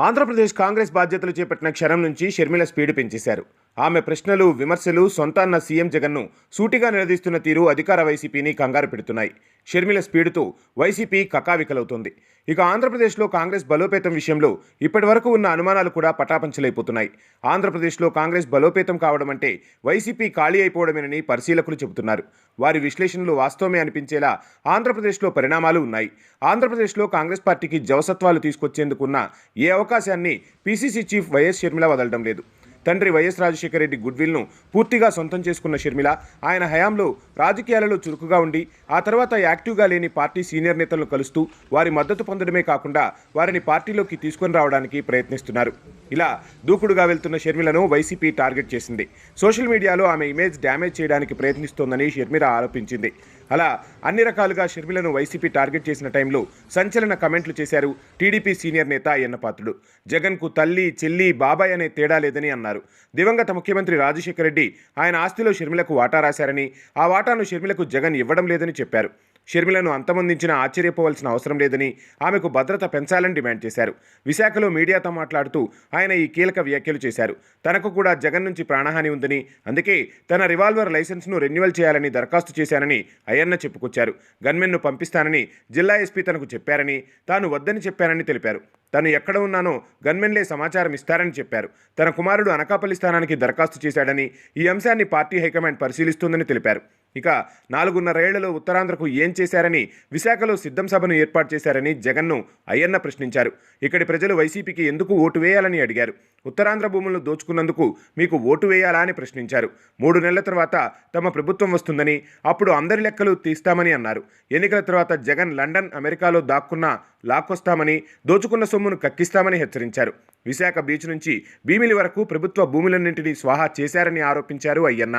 ఆంధ్రప్రదేశ్ కాంగ్రెస్ బాధ్యతలు చేపట్టిన క్షణం నుంచి షర్మిల స్పీడ్ పెంచేశారు. ఆమె ప్రశ్నలు, విమర్శలు సొంత అన్న సీఎం జగన్ను సూటిగా నిలదీస్తున్న తీరు అధికార వైసీపీని కంగారు పెడుతున్నాయి. షర్మిల స్పీడ్తో వైసీపీ కకావికలవుతోంది. ఇక ఆంధ్రప్రదేశ్లో కాంగ్రెస్ బలోపేతం విషయంలో ఇప్పటివరకు ఉన్న అనుమానాలు కూడా పటాపంచలైపోతున్నాయి. ఆంధ్రప్రదేశ్లో కాంగ్రెస్ బలోపేతం కావడం అంటే వైసీపీ ఖాళీ అయిపోవడమేనని పరిశీలకులు చెబుతున్నారు. వారి విశ్లేషణలు వాస్తవమే అనిపించేలా ఆంధ్రప్రదేశ్లో పరిణామాలు ఉన్నాయి. ఆంధ్రప్రదేశ్లో కాంగ్రెస్ పార్టీకి జవసత్వాలు తీసుకొచ్చేందుకున్న ఏ అవకాశాన్ని పీసీసీ చీఫ్ వైఎస్ షర్మిల వదలడం లేదు. తండ్రి వైఎస్ రాజశేఖర రెడ్డి గుడ్విల్ను పూర్తిగా సొంతం చేసుకున్న షర్మిల ఆయన హయాంలో రాజకీయాలలో చురుకుగా ఉండి ఆ తర్వాత యాక్టివ్గా లేని పార్టీ సీనియర్ నేతలను కలుస్తూ వారి మద్దతు పొందడమే కాకుండా వారిని పార్టీలోకి తీసుకొని రావడానికి ప్రయత్నిస్తున్నారు. ఇలా దూకుడుగా వెళ్తున్న షర్మిలను వైసీపీ టార్గెట్ చేసింది. సోషల్ మీడియాలో ఆమె ఇమేజ్ డ్యామేజ్ చేయడానికి ప్రయత్నిస్తోందని షర్మిల ఆరోపించింది. అలా అన్ని రకాలుగా షర్మిలను వైసీపీ టార్గెట్ చేసిన టైంలో సంచలన కమెంట్లు చేశారు టీడీపీ సీనియర్ నేత అయ్యన్న పాత్రుడు. జగన్కు తల్లి, చెల్లి, బాబాయ్ అనే తేడా లేదని అన్నారు. దివంగత ముఖ్యమంత్రి రాజశేఖర రెడ్డి ఆయన ఆస్తిలో షర్మిలకు వాటా రాశారని, ఆ వాటాను షర్మిలకు జగన్ ఇవ్వడం లేదని చెప్పారు. షర్మిలను అంతమొందించినా ఆశ్చర్యపోవాల్సిన అవసరం లేదని, ఆమెకు భద్రత పెంచాలని డిమాండ్ చేశారు. విశాఖలో మీడియాతో మాట్లాడుతూ ఆయన ఈ కీలక వ్యాఖ్యలు చేశారు. తనకు కూడా జగన్ నుంచి ప్రాణహాని ఉందని, అందుకే తన రివాల్వర్ లైసెన్స్ను రెన్యువల్ చేయాలని దరఖాస్తు చేశానని అయ్యన్న చెప్పుకొచ్చారు. గన్మెన్ను పంపిస్తానని జిల్లా ఎస్పీ తనకు చెప్పారని, తాను వద్దని చెప్పానని తెలిపారు. తను ఎక్కడ ఉన్నానో గన్మెన్లే సమాచారం ఇస్తారని చెప్పారు. తన కుమారుడు అనకాపల్లి స్థానానికి దరఖాస్తు చేశాడని, ఈ అంశాన్ని పార్టీ హైకమాండ్ పరిశీలిస్తుందని తెలిపారు. ఇక 4.5 ఏళ్లలో ఉత్తరాంధ్రకు ఏం చేశారని, విశాఖలో సిద్ధం సభను ఏర్పాటు చేశారని జగన్ను అయ్యన్న ప్రశ్నించారు. ఇక్కడి ప్రజలు వైసీపీకి ఎందుకు ఓటు వేయాలని అడిగారు. ఉత్తరాంధ్ర భూములను దోచుకున్నందుకు మీకు ఓటు వేయాలా అని ప్రశ్నించారు. 3 నెలల తర్వాత తమ ప్రభుత్వం వస్తుందని, అప్పుడు అందరి లెక్కలు తీస్తామని అన్నారు. ఎన్నికల తర్వాత జగన్ లండన్, అమెరికాలో దాక్కున్నా లాక్కొస్తామని, దోచుకున్న సొమ్మును కక్కిస్తామని హెచ్చరించారు. విశాఖ బీచ్ నుంచి భీమిలి వరకు ప్రభుత్వ భూములన్నింటినీ స్వాహా చేశారని ఆరోపించారు అయ్యన్న.